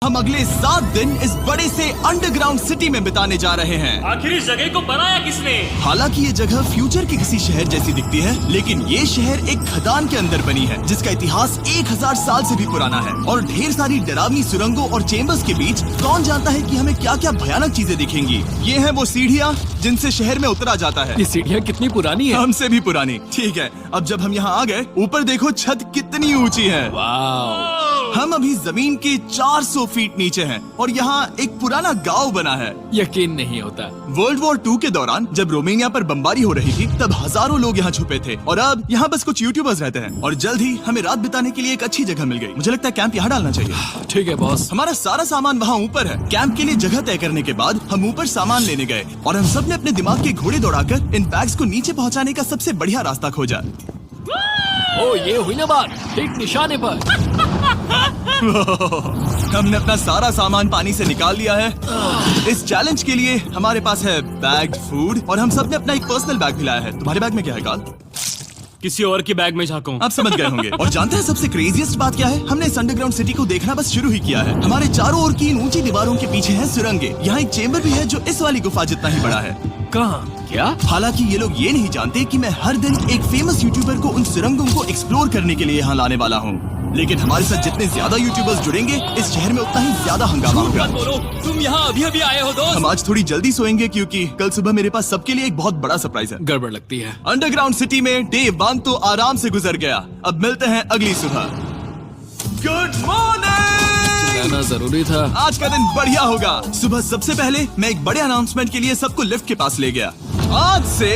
हम अगले 7 दिन इस बड़े से अंडरग्राउंड सिटी में बिताने जा रहे हैं। आखिर इस जगह को बनाया किसने? हालांकि ये जगह फ्यूचर के किसी शहर जैसी दिखती है, लेकिन ये शहर एक खदान के अंदर बनी है जिसका इतिहास 1000 साल से भी पुराना है और ढेर सारी डरावनी सुरंगों और चेम्बर्स के बीच कौन जानता है कि हमें क्या क्या भयानक चीजें दिखेंगी। ये है वो सीढ़ियाँ जिनसे शहर में उतरा जाता है। ये सीढ़ियाँ कितनी पुरानी है? हमसे भी पुरानी। ठीक है, अब जब हम यहाँ आ गए, ऊपर देखो छत कितनी ऊंची है। वाव! हम अभी जमीन के 400 फीट नीचे हैं और यहाँ एक पुराना गांव बना है। यकीन नहीं होता। वर्ल्ड वॉर 2 के दौरान जब रोमानिया पर बमबारी हो रही थी तब हजारों लोग यहाँ छुपे थे और अब यहाँ बस कुछ यूट्यूबर्स रहते हैं और जल्द ही हमें रात बिताने के लिए एक अच्छी जगह मिल गई। मुझे लगता है कैंप यहाँ डालना चाहिए। ठीक है बॉस। हमारा सारा सामान वहाँ ऊपर है। कैंप के लिए जगह तय करने के बाद हम ऊपर सामान लेने गए और हम सब ने अपने दिमाग के घोड़े दौड़ाकर इन बैग्स को नीचे पहुँचाने का सबसे बढ़िया रास्ता खोजा। ओ, ये हुई ना बात, ठीक निशाने पर। हमने अपना सारा सामान पानी से निकाल लिया है। इस चैलेंज के लिए हमारे पास है बैग्ड फूड और हम सब ने अपना एक पर्सनल बैग भी लाया है। तुम्हारे बैग में क्या है काल? किसी और की बैग में झांकूं। आप समझ गए होंगे। और जानते हैं सबसे क्रेजीएस्ट बात क्या है? हमने इस अंडरग्राउंड सिटी को देखना बस शुरू ही किया है। हमारे चारों ओर की इन ऊंची दीवारों के पीछे है सुरंगे। यहाँ एक चेम्बर भी है जो इस वाली गुफा जितना ही बड़ा है। कहाँ? क्या? हालांकि ये लोग ये नहीं जानते कि मैं हर दिन एक फेमस यूट्यूबर को उन सुरंगों को एक्सप्लोर करने के लिए यहाँ लाने वाला हूँ। लेकिन हमारे साथ जितने ज्यादा यूट्यूबर्स जुड़ेंगे इस शहर में उतना ही ज्यादा हंगामा होगा। मत बोलो, तुम यहाँ अभी अभी आए हो दोस्त। हम आज थोड़ी जल्दी सोएंगे क्योंकि कल सुबह मेरे पास सबके लिए एक बहुत बड़ा सरप्राइज है। गड़बड़ लगती है। अंडरग्राउंड सिटी में डे 1 तो आराम से गुजर गया। अब मिलते हैं अगली सुबह। Good morning. जाना जरूरी था। आज का दिन बढ़िया होगा। सुबह सबसे पहले मैं एक बड़े अनाउंसमेंट के लिए सबको लिफ्ट के पास ले गया। आज से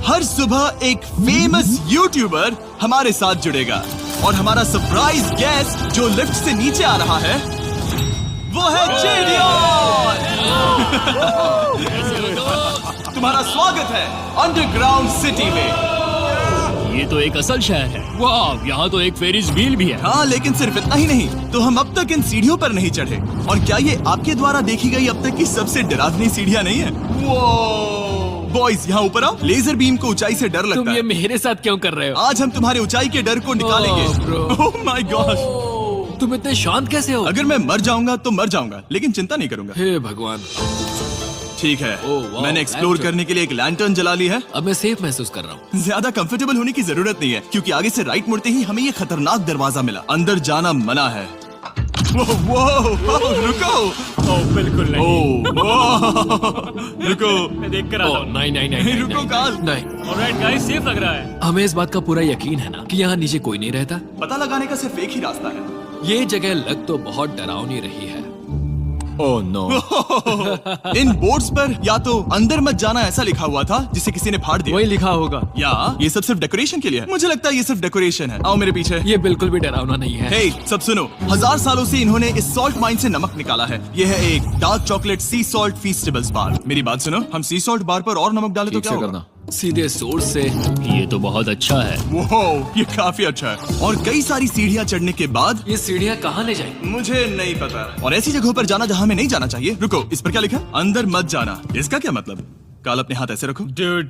हर सुबह एक फेमस यूट्यूबर हमारे साथ जुड़ेगा और हमारा सरप्राइज गेस्ट जो लिफ्ट से नीचे आ रहा है वो है जेडियन। तुम्हारा स्वागत है अंडरग्राउंड सिटी में। ये तो एक असल शहर है। वाह, यहाँ तो एक फेरिस व्हील भी है। हाँ, लेकिन सिर्फ इतना ही नहीं, तो हम अब तक इन सीढ़ियों पर नहीं चढ़े। और क्या ये आपके द्वारा देखी गई अब तक की सबसे डरावनी सीढ़ियाँ नहीं है? बॉयज यहाँ ऊपर आओ। लेजर बीम को ऊंचाई से डर लगता है। तुम ये मेरे साथ क्यों कर रहे हो? आज हम तुम्हारे ऊंचाई के डर को निकालेंगे। ओह माय गॉड, तुम इतने शांत कैसे हो? अगर मैं मर जाऊंगा तो मर जाऊंगा, लेकिन चिंता नहीं करूंगा। हे भगवान। ठीक है, वाह, मैंने एक्सप्लोर करने के लिए एक लैंटर्न जला ली है। अब मैं सेफ महसूस कर रहा हूँ। ज्यादा कंफर्टेबल होने की जरूरत नहीं है क्योंकि आगे से राइट मुड़ते ही हमें ये खतरनाक दरवाजा मिला। अंदर जाना मना है। रुको। बिल्कुल नहीं। रुको, मैं देख कर आता हूँ। नहीं, रुको काल। नहीं। ऑलराइट गाइस, सेफ लग रहा है। हमें इस बात का पूरा यकीन है ना कि यहाँ नीचे कोई नहीं रहता। पता लगाने का सिर्फ एक ही रास्ता है। ये जगह लग तो बहुत डरावनी रही है। Oh no. इन बोर्ड्स पर या तो अंदर मत जाना ऐसा लिखा हुआ था जिसे किसी ने फाड़ दिया। वही लिखा होगा। या ये सब सिर्फ डेकोरेशन के लिए है। मुझे लगता है ये सिर्फ डेकोरेशन है। आओ मेरे पीछे। ये बिल्कुल भी डरावना नहीं है। हे, सब सुनो। 1000 सालों से इन्होंने इस सॉल्ट माइन से नमक निकाला है। ये है एक डार्क चॉकलेट सी सॉल्ट फीस्टेबल्स बार। मेरी बात सुनो, हम सी सॉल्ट बार पर और नमक डाले तो ठीक क्या से होगा? सीधे सोर्स से। ये तो बहुत अच्छा है। वो ये काफी अच्छा है। और कई सारी सीढ़ियाँ चढ़ने के बाद ये सीढ़ियाँ कहाँ ले जाएंगी? मुझे नहीं पता। और ऐसी जगहों पर जाना जहाँ हमें नहीं जाना चाहिए। रुको, इस पर क्या लिखा है? अंदर मत जाना। इसका क्या मतलब? काल अपने हाथ ऐसे रखो। Dude,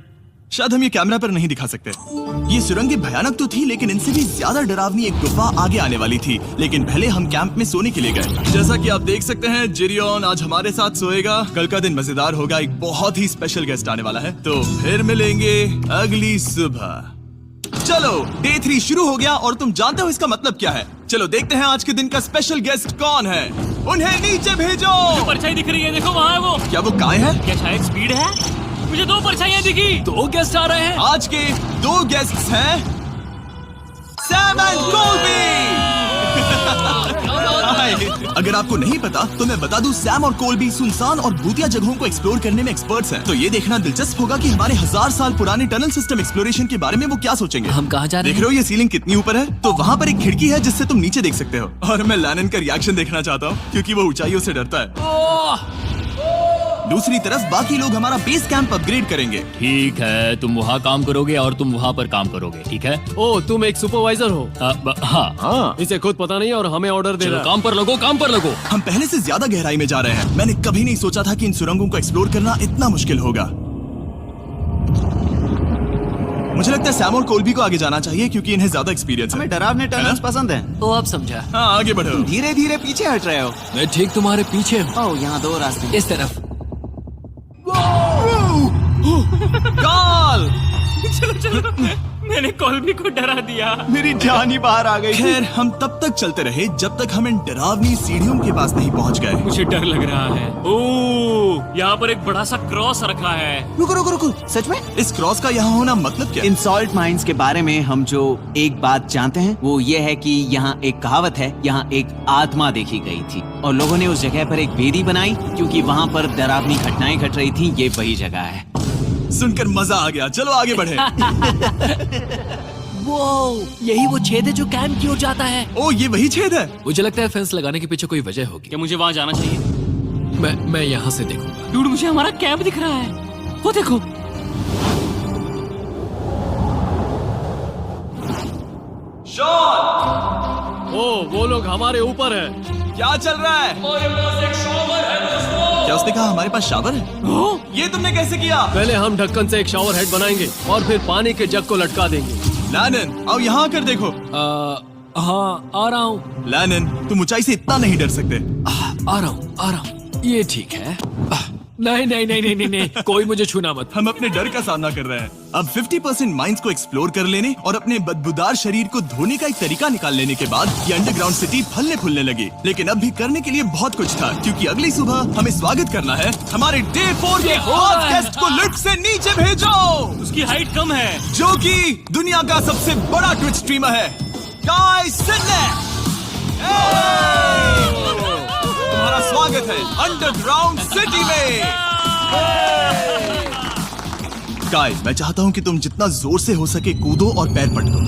शायद हम ये कैमरा पर नहीं दिखा सकते। ये सुरंगें भयानक तो थी, लेकिन इनसे भी ज्यादा डरावनी एक गुफा आगे आने वाली थी। लेकिन पहले हम कैंप में सोने के लिए गए। जैसा कि आप देख सकते हैं, जेरियन आज हमारे साथ सोएगा। कल का दिन मजेदार होगा। एक बहुत ही स्पेशल गेस्ट आने वाला है, तो फिर मिलेंगे अगली सुबह। चलो, डे 3 शुरू हो गया और तुम जानते हो इसका मतलब क्या है? चलो देखते हैं आज के दिन का स्पेशल गेस्ट कौन है। उन्हें नीचे भेजो। परछाई दिख रही है, देखो वहाँ है वो। क्या वो काय है? क्या शायद स्पीड है? मुझे 2 परछाइयाँ दिखी। 2 गेस्ट आ रहे हैं। आज के 2 गेस्ट्स हैं सैम एंड कोल्बी। अगर आपको नहीं पता तो मैं बता दूं, सैम और कोल्बी सुनसान और भूतिया जगहों को एक्सप्लोर करने में एक्सपर्ट्स हैं। तो ये देखना दिलचस्प होगा कि हमारे 1000 साल पुराने टनल सिस्टम एक्सप्लोरेशन के बारे में वो क्या सोचेंगे। हम कहाँ जा रहे हैं? देख रहे हो ये सीलिंग कितनी ऊपर है? तो वहाँ पर एक खिड़की है जिससे तुम नीचे देख सकते हो। और मैं लैनन का रिएक्शन देखना चाहता हूँ क्योंकि वो ऊंचाइयों से डरता है। दूसरी तरफ बाकी लोग हमारा बेस कैंप अपग्रेड करेंगे। ठीक है, तुम वहाँ काम करोगे और तुम वहाँ पर काम करोगे, ठीक है? ओ, तुम एक सुपरवाइजर हो? हाँ। इसे खुद पता नहीं और हमें ऑर्डर दे रहा है। काम पर लगो, काम पर लगो। हम पहले से ज्यादा गहराई में जा रहे हैं। मैंने कभी नहीं सोचा था कि इन सुरंगों को एक्सप्लोर करना इतना मुश्किल होगा। मुझे लगता है सैम और कोल्बी को आगे जाना चाहिए क्योंकि इन्हें ज्यादा एक्सपीरियंस है। हमें डरावने टनल्स पसंद हैं। तो अब समझा। हाँ आगे बढ़ो। धीरे धीरे पीछे हट रहे हो। मैं ठीक तुम्हारे पीछे हूँ। ओह, यहाँ 2 रास्ते हैं। इस तरफ। कॉल। चलो चलो, मैंने कॉल्बी को डरा दिया। मेरी जान ही बाहर आ गई। खैर हम तब तक चलते रहे जब तक हम इन डरावनी सीढ़ियों के पास नहीं पहुंच गए। मुझे डर लग रहा है। ओह, यहाँ पर एक बड़ा सा क्रॉस रखा है। रुको रुको रुको, सच में? इस क्रॉस का यहाँ होना मतलब क्या? इन सॉल्ट माइंस के बारे में हम जो एक बात जानते हैं वो ये है कि यहाँ एक कहावत है, यहाँ एक आत्मा देखी गई थी और लोगों ने उस जगह पर एक वेदी बनाई क्योंकि वहाँ पर डरावनी घटनाएं घट रही थी। ये वही जगह है। सुनकर मजा आ गया। चलो आगे बढ़े। वो यही वो छेद है जो कैंप की ओर जाता है। ओ ये वही छेद है। मुझे लगता है फेंस लगाने के पीछे कोई वजह होगी। क्या मुझे वहाँ जाना चाहिए? मैं यहाँ से देखूंगा। डूड, मुझे हमारा कैंप दिख रहा है। वो देखो। शॉन, ओ वो लोग हमारे ऊपर है। क्या चल रहा है? क्या उसने कहा हमारे पास शावर है? ये तुमने कैसे किया? पहले हम ढक्कन से एक शावर हेड बनाएंगे और फिर पानी के जग को लटका देंगे। लैनन आओ यहाँ आकर देखो। हाँ आ रहा हूँ। लैनन तुम ऊंचाई से इतना नहीं डर सकते। आ रहा हूँ। ये ठीक है। नहीं नहीं नहीं नहीं नहीं नहीं, कोई मुझे छूना मत। हम अपने डर का सामना कर रहे हैं। अब 50% माइंस को एक्सप्लोर कर लेने और अपने बदबूदार शरीर को धोने का एक तरीका निकाल लेने के बाद ये अंडरग्राउंड सिटी फलने फूलने लगी। लेकिन अब भी करने के लिए बहुत कुछ था क्योंकि अगली सुबह हमें स्वागत करना है हमारे डे 4 के खास गेस्ट को लिफ्ट से नीचे भेजो, उसकी हाइट कम है, जो कि दुनिया का सबसे बड़ा ट्विच स्ट्रीमर है, काई सिडनेक। तुम्हारा स्वागत है अंडरग्राउंड सिटी में। काई, मैं चाहता हूँ कि तुम जितना जोर से हो सके कूदो और पैर पटको।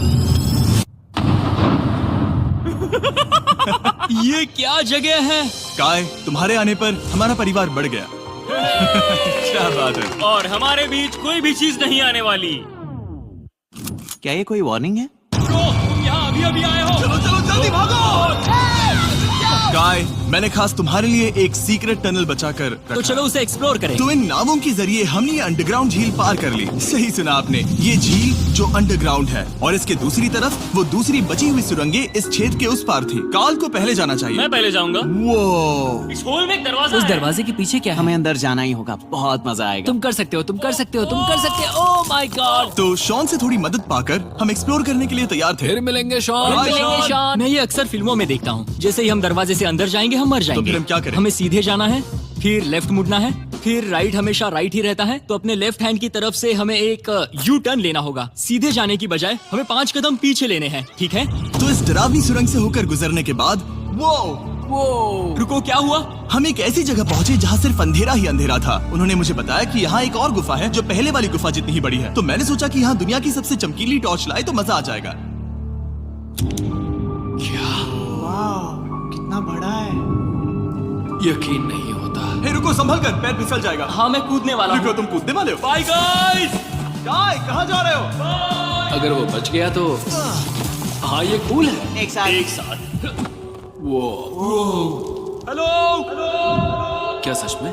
ये क्या जगह है? काय, तुम्हारे आने पर हमारा परिवार बढ़ गया। क्या बात है। और हमारे बीच कोई भी चीज नहीं आने वाली। क्या ये कोई वार्निंग है? तुम यहाँ अभी अभी आए हो। चलो चलो जल्दी भागो। काय, मैंने खास तुम्हारे लिए एक सीक्रेट टनल बचाकर रखा। तो चलो उसे एक्सप्लोर करें। तो इन नावों के जरिए हमने ये अंडरग्राउंड झील पार कर ली। सही सुना आपने, ये झील जो अंडरग्राउंड है और इसके दूसरी तरफ वो दूसरी बची हुई सुरंगें इस छेद के उस पार थी। काल को पहले जाना चाहिए। मैं पहले जाऊंगा। वो इस होल में एक दरवाजा उस है। दरवाजे के पीछे क्या है? हमें अंदर जाना ही होगा, बहुत मजा आएगा। तुम कर सकते हो, तुम कर सकते हो, तुम कर सकते हो। Oh my God. तो शॉन से थोड़ी मदद पाकर हम एक्सप्लोर करने के लिए तैयार थे। फिर मिलेंगे शॉन। बाय, मिलेंगे शॉन। मैं ये अक्सर फिल्मों में देखता हूँ। जैसे ही हम दरवाजे से अंदर जाएंगे हम मर जाएंगे। फिर हम क्या करें? हमें सीधे जाना है, फिर लेफ्ट मुड़ना है, फिर राइट हमेशा राइट ही रहता है। तो अपने लेफ्ट हैंड की तरफ से हमें एक यू टर्न लेना होगा। सीधे जाने की बजाय हमें 5 कदम पीछे लेने हैं, ठीक है? तो इस डरावनी सुरंग से होकर गुजरने के बाद वो रुको, क्या हुआ? हम एक ऐसी जगह पहुंचे जहाँ सिर्फ अंधेरा ही अंधेरा था। उन्होंने मुझे बताया कि यहाँ एक और गुफा है जो पहले वाली गुफा जितनी ही बड़ी है। तो मैंने सोचा कि यहाँ दुनिया की सबसे चमकीली टॉर्च लाए तो मजा आ जाएगा। कितना बड़ा है। यकीन नहीं होता। हे रुको, संभल कर, पैर फिसल जाएगा। हाँ, मैं कूदने वाला रुको, हूँ। तुम कूदने वाले हो? Bye guys. काय, कहाँ जा रहे हो? अगर वो बच गया तो हाँ ये कूल है। एक साथ। एक साथ। हेलो। क्या सच में?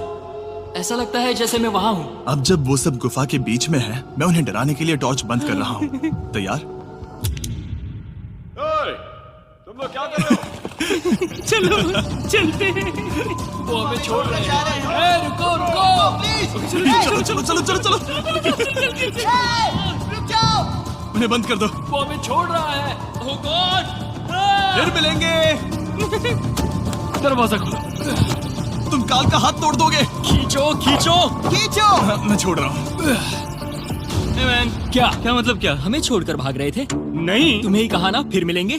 ऐसा लगता है जैसे मैं वहाँ हूँ। अब जब वो सब गुफा के बीच में है, मैं उन्हें डराने के लिए टॉर्च बंद कर रहा हूँ। तैयार? तुम लोग क्या कर रहे हो? चलो चलते हैं। वो हमें छोड़ रहे हैं। रुको रुको। चलो चलो चलो चलो चलो। उन्हें बंद कर दो। वो हमें छोड़ रहा है। Oh God! फिर मिलेंगे। दरवाजा खोलो। तुम काल का हाथ तोड़ दोगे। खींचो खींचो। हाँ, मैं छोड़ रहा हूँ। Hey man, क्या मतलब क्या? हमें छोड़कर भाग रहे थे? नहीं, तुम्हें ही कहा ना फिर मिलेंगे।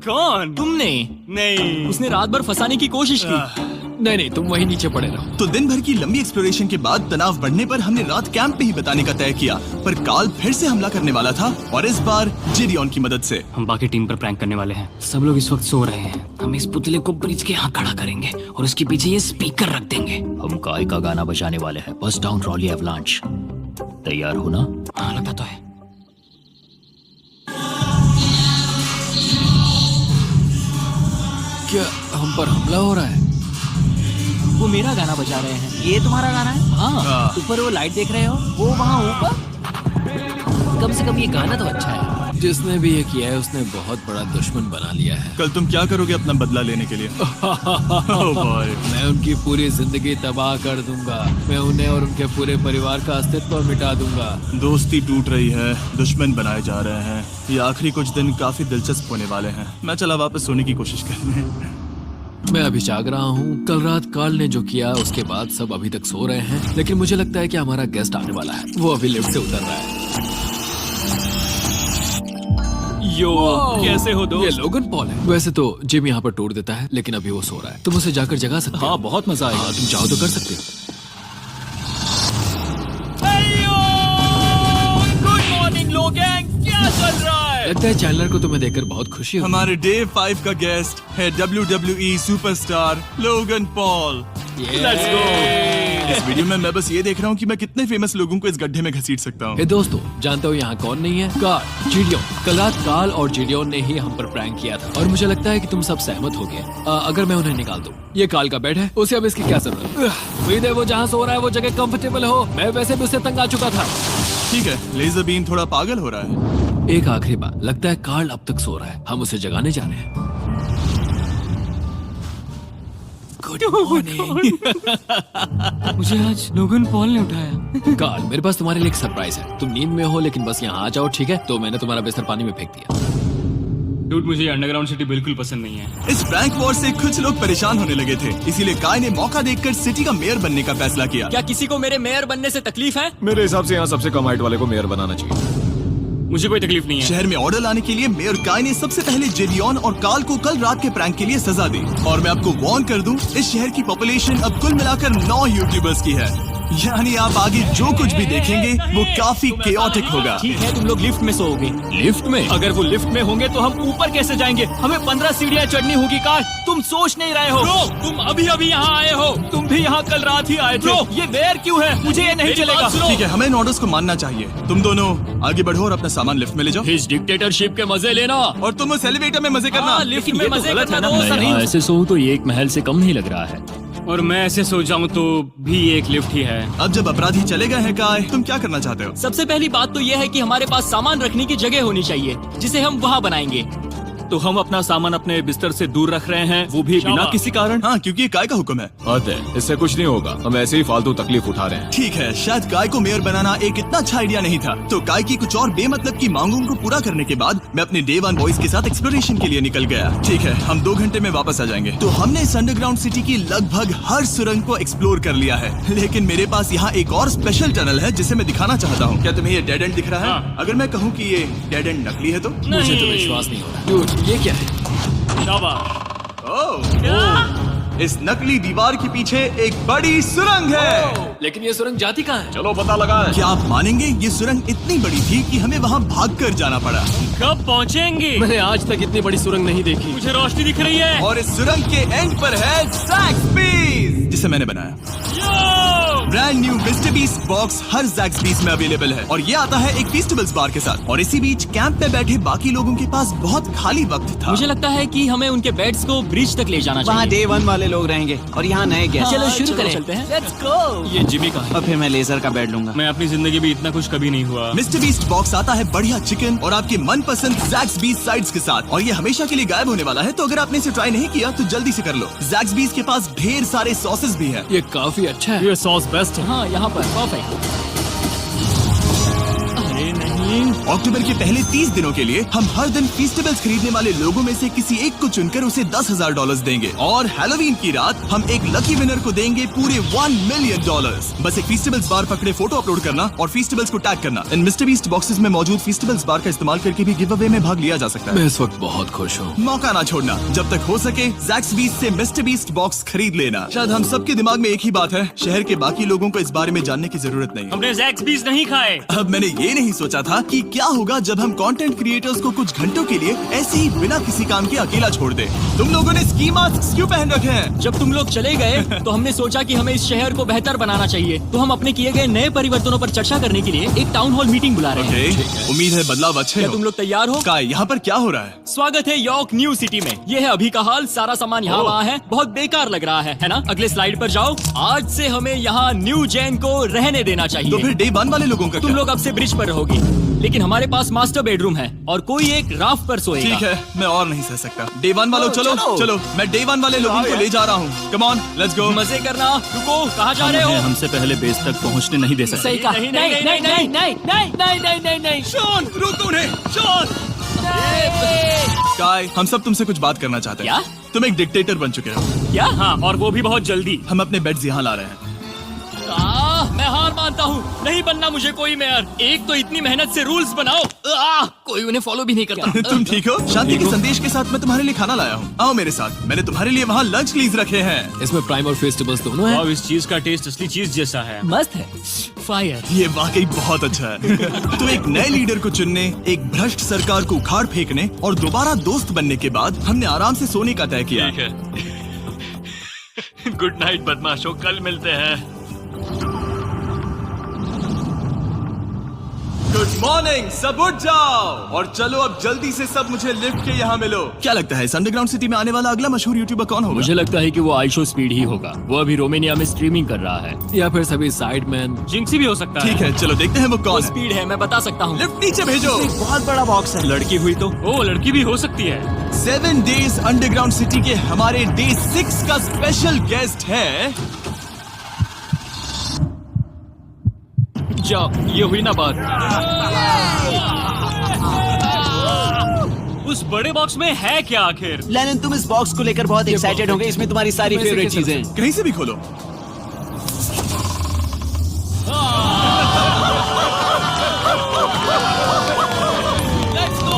कौन? तुमने? नहीं, उसने रात भर फंसाने की कोशिश की। नहीं नहीं, तुम वहीं नीचे पड़े रहो। तो दिन भर की लंबी एक्सप्लोरेशन के बाद तनाव बढ़ने पर हमने रात कैंप पे ही बिताने का तय किया। पर काल फिर से हमला करने वाला था और इस बार जिरियन की मदद से। हम बाकी टीम पर प्रैंक करने वाले हैं। सब लोग इस वक्त सो रहे हैं। हम इस पुतले को ब्रिज के यहाँ खड़ा करेंगे और उसके पीछे ये स्पीकर रख देंगे। हम काय का गाना बजाने वाले हैं, बस्ट डाउन रॉली एवलांच। तैयार हो ना? हाँ, लगता तो है। क्या हम पर हमला हो रहा है? वो मेरा गाना बजा रहे हैं। ये तुम्हारा गाना है? हाँ, ऊपर वो लाइट देख रहे हो? वो वहाँ ऊपर? कम से कम ये गाना तो अच्छा है। जिसने भी ये किया है उसने बहुत बड़ा दुश्मन बना लिया है। कल तुम क्या करोगे अपना बदला लेने के लिए? Oh boy. मैं उनकी पूरी जिंदगी तबाह कर दूंगा। मैं उन्हें और उनके पूरे परिवार का अस्तित्व मिटा दूंगा। दोस्ती टूट रही है, दुश्मन बनाए जा रहे हैं। ये आखिरी कुछ दिन काफी दिलचस्प होने वाले हैं। मैं चला वापस सोने की कोशिश करने। मैं अभी जाग रहा हूँ। कल रात कार्ल ने जो किया उसके बाद सब अभी तक सो रहे हैं, लेकिन मुझे लगता है कि हमारा गेस्ट आने वाला है। वो अभी लिफ्ट से उतर रहा है। यो, कैसे हो ये दोस्त? लोगन पॉल है। वैसे तो जिम यहाँ पर टूट देता है, लेकिन अभी वो सो रहा है। तुम उसे जाकर जगा सकते हो। हाँ, बहुत मजा आएगा। हाँ, तुम चाहो तो कर सकते हो। गुड मॉर्निंग लोगैंग, क्या चल रहा है? लगता है चैनलर को तुम्हें देखकर बहुत खुशी हुई। हमारे डे 5 का गेस्ट है WWE superstar Logan Paul. Let's go. इस वीडियो में मैं बस ये देख रहा हूँ कि मैं कितने फेमस लोगों को इस गड्ढे में घसीट सकता हूँ। हे दोस्तों, जानते हो यहाँ कौन नहीं है? कार्ल, जिडियोन। कल रात कार्ल और जिडियोन ने ही हम पर प्रैंक किया था और मुझे लगता है कि तुम सब सहमत हो गए। अगर मैं उन्हें निकाल दूं। ये कार्ल का बेड है, उसे अब इसकी क्या जरूरत है? उम्मीद है वो जहाँ सो रहा है वो जगह कंफर्टेबल हो। मैं वैसे भी उससे तंग आ चुका था। ठीक है, लेजर बीन थोड़ा पागल हो रहा है। एक आखिरी बात, लगता है कार्ल अब तक सो रहा है। हम उसे जगाने जा रहे हैं। Good morning. मुझे आज लोगन पॉल ने उठाया। कार्ल, मेरे पास तुम्हारे लिए एक सरप्राइज है। तुम नींद में हो लेकिन बस यहाँ आ जाओ, ठीक है? तो मैंने तुम्हारा बिस्तर पानी में फेंक दिया। डूड, मुझे अंडरग्राउंड सिटी बिल्कुल पसंद नहीं है। इस प्रैंक वॉर से कुछ लोग परेशान होने लगे थे, इसीलिए काय ने मौका देखकर सिटी का मेयर बनने का फैसला किया। क्या किसी को मेरे मेयर बनने से तकलीफ है? मेरे हिसाब से यहाँ सबसे कम हाइट वाले को मेयर बनाना चाहिए। मुझे कोई तकलीफ नहीं है। शहर में ऑर्डर लाने के लिए मेयर काय ने सबसे पहले जेडियन और कार्ल को कल रात के प्रैंक के लिए सजा दी। और मैं आपको वार्न कर दूं, इस शहर की पॉपुलेशन अब कुल मिलाकर 9 यूट्यूबर्स की है। यानी आप आगे जो कुछ भी देखेंगे वो काफी केओटिक होगा। ठीक है, तुम लोग लिफ्ट में सोओगे। लिफ्ट में? अगर वो लिफ्ट में होंगे तो हम ऊपर कैसे जाएंगे? हमें 15 सीढ़ियाँ चढ़नी होगी। कार, तुम सोच नहीं रहे हो। ब्रो, तुम अभी अभी यहाँ आए हो। तुम भी यहाँ कल रात ही आए थे। ब्रो, ये वेयर क्यों है? मुझे ये नहीं चलेगा। ठीक है, हमें इन ऑर्डर्स को मानना चाहिए। तुम दोनों आगे बढ़ो और अपना सामान लिफ्ट में ले जाओ। इस डिक्टेटरशिप के मजे लेना। और तुम उस एलिवेटर में मजे करना। हाँ, लिफ्ट में मजे गलत करना है ना? दोस्त, मैं नहीं। यहाँ ऐसे सोऊं तो ये एक महल से कम नहीं लग रहा है। और मैं ऐसे सो जाऊं तो भी ये एक लिफ्ट ही है। अब जब अपराधी चले गए हैं काय, तुम क्या करना चाहते हो? सबसे पहली बात तो यह है कि हमारे पास सामान रखने की जगह होनी चाहिए, जिसे हम वहाँ बनाएंगे। तो हम अपना सामान अपने बिस्तर से दूर रख रहे हैं, वो भी बिना किसी कारण। हाँ, क्योंकि ये काय का हुक्म है। अतः इससे कुछ नहीं होगा, हम ऐसे ही फालतू तकलीफ उठा रहे हैं। ठीक है, शायद काय को मेयर बनाना एक इतना अच्छा आइडिया नहीं था। तो काय की कुछ और बेमतलब की मांगों को पूरा करने के बाद मैं अपने डे 1 बॉयज के साथ एक्सप्लोरेशन के लिए निकल गया। ठीक है, हम 2 घंटे में वापस आ जाएंगे। तो हमने इस अंडरग्राउंड सिटी की लगभग हर सुरंग को एक्सप्लोर कर लिया है, लेकिन मेरे पास यहाँ एक और स्पेशल टनल है जिसे मैं दिखाना चाहता हूँ। क्या तुम्हें ये डेड एंड दिख रहा है? हाँ। अगर मैं कहूँ कि ये डेड एंड नकली है तो? मुझे तो विश्वास नहीं हो रहा। Dude, ये क्या है? ओह, इस नकली दीवार के पीछे एक बड़ी सुरंग है। लेकिन ये सुरंग जाती कहाँ है? चलो पता लगाएं। क्या आप मानेंगे, ये सुरंग इतनी बड़ी थी कि हमें वहाँ भागकर जाना पड़ा। कब पहुँचेंगे? मैंने आज तक इतनी बड़ी सुरंग नहीं देखी। मुझे रोशनी दिख रही है। और इस सुरंग के एंड पर है ज़ैक्सबीस, जिसे मैंने बनाया। Brand new Mr Beast box हर ज़ैक्सबीस में अवेलेबल है और ये आता है एक फेस्टिवल्स बार के साथ। और इसी बीच कैंप में बैठे बाकी लोगों के पास बहुत खाली वक्त था। मुझे लगता है कि हमें उनके बेड्स को ब्रिज तक ले जाना वहाँ चाहिए। डे 1 वाले लोग रहेंगे और यहाँ नए गेस्ट। चलो शुरू करें। चलते हैं। Let's go। ये जिमी का है। और फिर मैं लेजर का बेड लूंगा। मैं अपनी जिंदगी में इतना खुश कभी नहीं हुआ। मिस्टर बीस्ट बॉक्स आता है बढ़िया चिकन और आपके मनपसंद ज़ैक्सबीस साइड्स के साथ, और ये हमेशा के लिए गायब होने वाला है। तो अगर आपने इसे ट्राई नहीं किया तो जल्दी से कर लो। ज़ैक्सबीस के पास ढेर सारे सॉसेस भी है। ये काफी अच्छा है। ये सॉस बेस्ट है। हाँ, यहाँ पर परफेक्ट। अरे नहीं, अक्टूबर के पहले 30 दिनों के लिए हम हर दिन फेस्टिवल्स खरीदने वाले लोगों में से किसी एक को चुनकर उसे $10,000 देंगे। और हैलोवीन की रात हम एक लकी विनर को देंगे पूरे $1 मिलियन। बस एक फेस्टिवल्स बार पकड़े फोटो अपलोड करना और फेस्टिवल्स को टैग करना। इन मिस्टर बीस्ट बॉक्सेस में मौजूद फेस्टिवल्स बार का इस्तेमाल करके भी गिव अवे में भाग लिया जा सकता है। मैं इस वक्त बहुत खुश हूँ। मौका ना छोड़ना, जब तक हो सके ज़ैक्सबीस से मिस्टर बीस्ट बॉक्स खरीद लेना। शायद हम सबके दिमाग में एक ही बात है, शहर के बाकी लोगों को इस बारे में जानने की जरूरत नहीं है। हमने ज़ैक्सबीस नहीं खाए। अब मैंने ये नहीं सोचा था कि क्या होगा जब हम कंटेंट क्रिएटर्स को कुछ घंटों के लिए ऐसे ही बिना किसी काम के अकेला छोड़ दे। तुम लोगों ने स्की मास्क क्यों पहन रखे हैं? जब तुम लोग चले गए तो हमने सोचा कि हमें इस शहर को बेहतर बनाना चाहिए। तो हम अपने किए गए नए परिवर्तनों पर चर्चा करने के लिए एक टाउन हॉल मीटिंग बुला रहे हैं। उम्मीद है बदलाव अच्छे क्या हो। तुम लोग तैयार हो? काय, यहाँ पर क्या हो रहा है? स्वागत है यॉर्क न्यू सिटी में। ये है अभी का हाल। सारा सामान यहाँ वहाँ है। बहुत बेकार लग रहा है ना? अगले स्लाइड पर जाओ। आज से हमें यहाँ न्यू जेन को रहने देना चाहिए। तो फिर डे 1 वाले लोगों का तुम क्या? लोग अब से ब्रिज पर रहोगे। लेकिन हमारे पास मास्टर बेडरूम है और कोई एक राफ्ट पर सोएगा। ठीक है, मैं और नहीं सह सकता। डे 1 वालों चलो चलो, मैं डे 1 वाले लोगों को ले जा रहा हूँ। Come on, let's go. मजे करना। रुको, कहाँ जा रहे हो? हमसे पहले बेस तक पहुंचने नहीं दे सकते। सही कहा। नहीं नहीं नहीं नहीं नहीं नहीं नहीं नहीं नहीं नहीं। शॉन, रोको उन्हें, शॉन। स्काई, हम सब तुमसे कुछ बात करना चाहते हैं। क्या? तुम एक डिक्टेटर बन चुके हो। क्या? हाँ, और वो भी बहुत जल्दी। हम अपने बेड्स यहाँ ला रहे हैं। मैं हार मानता हूँ। नहीं बनना मुझे कोई मेयर। एक तो इतनी मेहनत से रूल्स बनाओ, कोई उन्हें फॉलो भी नहीं करता। तुम ठीक हो? शांति के संदेश के साथ मैं तुम्हारे लिए खाना लाया हूँ। आओ मेरे साथ, मैंने तुम्हारे लिए वहाँ लंच लीज रखे हैं। इसमें प्राइम और फेस्टिवल्स दोनों हैं। और इस चीज का टेस्ट असली चीज जैसा है। मस्त है। फायर। ये वाकई बहुत अच्छा है। तो एक नए लीडर को चुनने, एक भ्रष्ट सरकार को उखाड़ फेंकने और दोबारा दोस्त बनने के बाद हमने आराम से सोने का तय किया। गुड नाइट बदमाशों, कल मिलते हैं। गुड मॉर्निंग, सब उठ जाओ और चलो अब जल्दी से सब मुझे लिफ्ट के यहाँ मिलो। क्या लगता है इस अंडरग्राउंड सिटी में आने वाला अगला मशहूर यूट्यूबर कौन होगा? मुझे लगता है कि वो आइशो स्पीड ही होगा। वो अभी रोमानिया में स्ट्रीमिंग कर रहा है। या फिर सभी साइडमैन। जिंक्सी भी हो सकता है। ठीक है, चलो देखते हैं वो कौन है। स्पीड है, मैं बता सकता हूँ। लिफ्ट नीचे भेजो। बहुत बड़ा बॉक्स है। लड़की हुई तो ओ लड़की भी हो सकती है। 7 डेज अंडरग्राउंड सिटी के हमारे डे 6 का स्पेशल गेस्ट है। जाओ, ये हुई ना बात। उस बड़े बॉक्स में है क्या आखिर? लेनिन, तुम इस बॉक्स को लेकर बहुत एक्साइटेड होंगे। इसमें तुम्हारी सारी इसमें से फेवरेट कैसे चीजें हैं। कहीं से भी खोलो।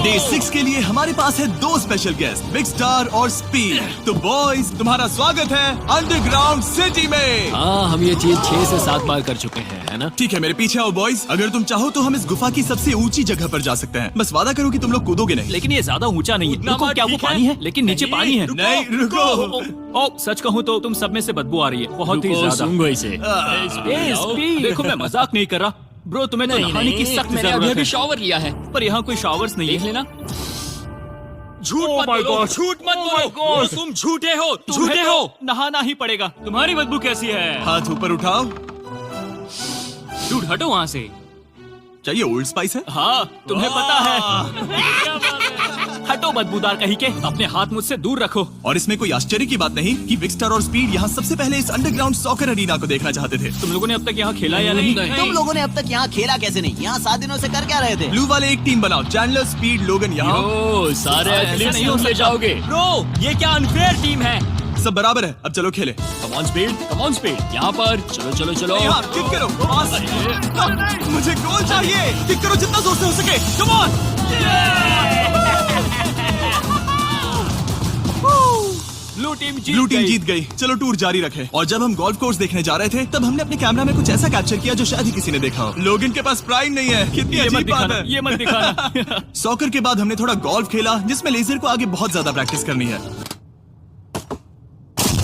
डे 6 के लिए हमारे पास है 2 स्पेशल गेस्ट, बिग स्टार और स्पीड। तो बॉयज, तुम्हारा स्वागत है अंडरग्राउंड सिटी में। हाँ, हम ये चीज 6 से 7 बार कर चुके हैं, है ना? ठीक है, मेरे पीछे आओ बॉयज। अगर तुम चाहो तो हम इस गुफा की सबसे ऊंची जगह पर जा सकते हैं। बस वादा करो कि तुम लोग कूदोगे नहीं। लेकिन ये ज्यादा ऊंचा नहीं है। रुको, क्या वो पानी है? लेकिन नीचे पानी है। नहीं, रुको। ओ, सच कहूँ तो तुम सब में से बदबू आ रही है, बहुत ही ज्यादा। सूंघो इसे। देखो, मैं मजाक नहीं कर रहा ब्रो, तुम्हें तो नहाने की सख्त मैंने जरूरत अभी है। शावर लिया है। पर यहाँ कोई शावर्स नहीं देख है। लेना। झूठ मत बोलो, झूठ मत बोलो। तुम झूठे हो, झूठे हो। नहाना ही पड़ेगा। तुम्हारी बदबू कैसी है? हाथ ऊपर उठाओ। डूड, हटो वहाँ से। चाहिए ओल्ड स्पाइस है? हाँ, तुम्हें पता है। हटो बदबूदार कहीं के, अपने हाथ मुझसे दूर रखो। और इसमें कोई आश्चर्य की बात नहीं कि बिग स्टार और स्पीड यहाँ सबसे पहले इस अंडरग्राउंड सॉकर अरीना को देखना चाहते थे। तुम लोगों ने अब तक यहाँ खेला या नहीं? तुम लोगों ने अब तक यहाँ खेला कैसे नहीं? यहाँ 7 दिनों से कर क्या रहे थे? ब्लू वाले एक टीम बनाओ, चैंडलर, स्पीड, लोगन यहाँ। ओ, सारे एथलीट्स नहीं हो तुम ले जाओगे। ब्रो, ये क्या अनफेयर टीम है। सब बराबर है, अब चलो खेले। Come on speed, come on speed. यहाँ पर चलो चलो चलो। यहाँ किक करो, पास। मुझे गोल चाहिए। किक करो जितना जोर से हो सके। Come on. ब्लू टीम जीत गई। चलो टूर जारी रखें। और जब हम गोल्फ कोर्स देखने जा रहे थे तब हमने अपने कैमरा में कुछ ऐसा कैप्चर किया जो शायद ही किसी ने देखा हो। लोगन के पास प्राइम नहीं है। कितनी ये मत अजीब बात दिखाना, है। ये मत दिखाना। सॉकर के बाद हमने थोड़ा गोल्फ खेला जिसमें लेजर को आगे बहुत ज्यादा प्रैक्टिस करनी है।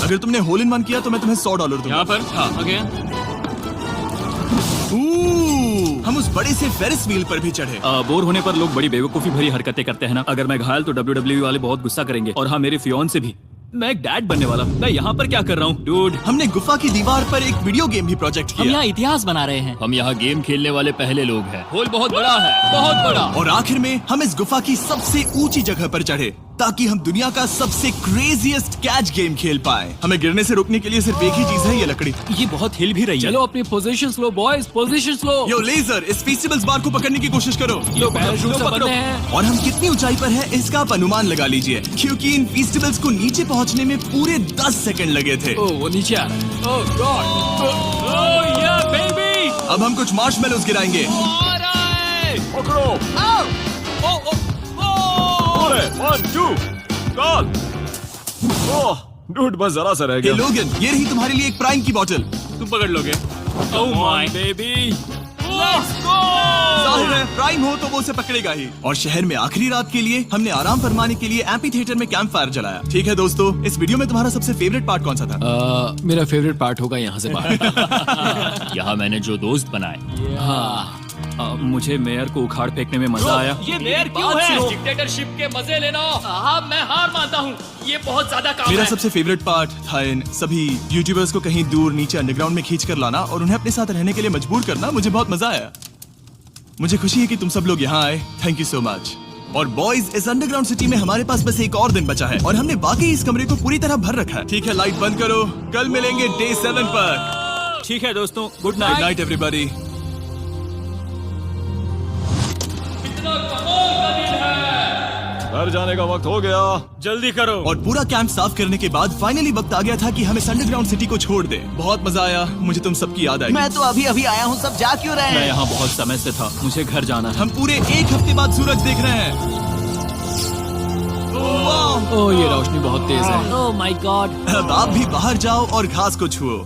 अगर तुमने होल इन वन किया तो मैं तुम्हें $100 दूंगा। यहाँ पर? हाँ। ओके। हम उस बड़े से फेरिस व्हील पर भी चढ़े। बोर होने पर लोग बड़ी बेवकूफी भरी हरकतें करते हैं ना। अगर मैं घायल तो WWE वाले बहुत गुस्सा करेंगे। और हाँ, मेरे फियोन्से भी। मैं एक डैड बनने वाला। मैं यहाँ पर क्या कर रहा हूँ डूड? हमने गुफा की दीवार पर एक वीडियो गेम भी प्रोजेक्ट हम किया। यहाँ इतिहास बना रहे हैं। हम यहाँ गेम खेलने वाले पहले लोग हैं। होल बहुत बड़ा है, बहुत बड़ा। और आखिर में हम इस गुफा की सबसे ऊंची जगह पर चढ़े ताकि हम दुनिया का सबसे क्रेजीएस्ट कैच गेम खेल पाए। हमें गिरने से रोकने के लिए सिर्फ एक ही चीज है, ये लकड़ी। ये बहुत हिल भी रही है। चलो अपनी पोजीशन लो बॉयज, पोजीशन लो। यो लेजर, इस फेस्टिवल्स बार को पकड़ने की कोशिश करो। लो पैराशूट से बंधे हैं। और हम कितनी ऊंचाई पर हैं इसका आप अनुमान लगा लीजिए, क्योंकि इन फेस्टिवल्स को नीचे पहुंचने में पूरे 10 सेकंड लगे थे। ओ, वो नीचे आ रहा है। ओह गॉड। ओह या बेबी। अब हम कुछ मार्शमेलोस गिराएंगे। पकड़ो। अरे 1 2 कॉल। ओह डूड, बस जरा सा रह हे गया। लोगन, ये रही तुम्हारे लिए एक प्राइम की बोतल। तुम पकड़ लोगे? Oh my baby. जाहिर है प्राइम हो तो वो उसे पकड़ेगा ही। और शहर में आखिरी रात के लिए हमने आराम फरमाने के लिए एम्पी थिएटर में कैंप फायर जलाया। ठीक है दोस्तों, इस वीडियो में तुम्हारा सबसे फेवरेट पार्ट कौन सा था? मेरा फेवरेट पार्ट होगा यहाँ से बाहर। यहाँ मैंने जो दोस्त बनाए। हाँ, मुझे मेयर को उखाड़ फेंकने में मजा आया। ये मेयर क्यों है? डिक्टेटरशिप के मजे लेना। हाँ, मैं हार मानता हूँ। ये बहुत ज्यादा काम मेरा है। सबसे फेवरेट पार्ट था इन सभी यूट्यूबर्स को कहीं दूर नीचे अंडरग्राउंड में खींच कर लाना और उन्हें अपने साथ रहने के लिए मजबूर करना। मुझे बहुत मजा आया। मुझे खुशी है कि तुम सब लोग यहाँ आए। Thank you so much. और बॉयज, इस अंडरग्राउंड सिटी में हमारे पास बस एक और दिन बचा है और हमने वाकई इस कमरे को पूरी तरह भर रखा है। ठीक है, लाइट बंद करो। कल मिलेंगे डे 7 पर। ठीक है दोस्तों, good good night. Night everybody. घर जाने का वक्त हो गया। जल्दी करो। और पूरा कैंप साफ करने के बाद फाइनली वक्त आ गया था कि हम इस अंडरग्राउंड सिटी को छोड़ दें। बहुत मजा आया। मुझे तुम सबकी याद आई। मैं तो अभी अभी आया हूँ, सब जा क्यों रहे मैं हैं? यहाँ बहुत समय से था, मुझे घर जाना है। हम पूरे एक हफ्ते बाद सूरज देख रहे हैं। ओह, ये रोशनी बहुत तेज है। Oh my God. अब आप भी बाहर जाओ और घास को छुओ।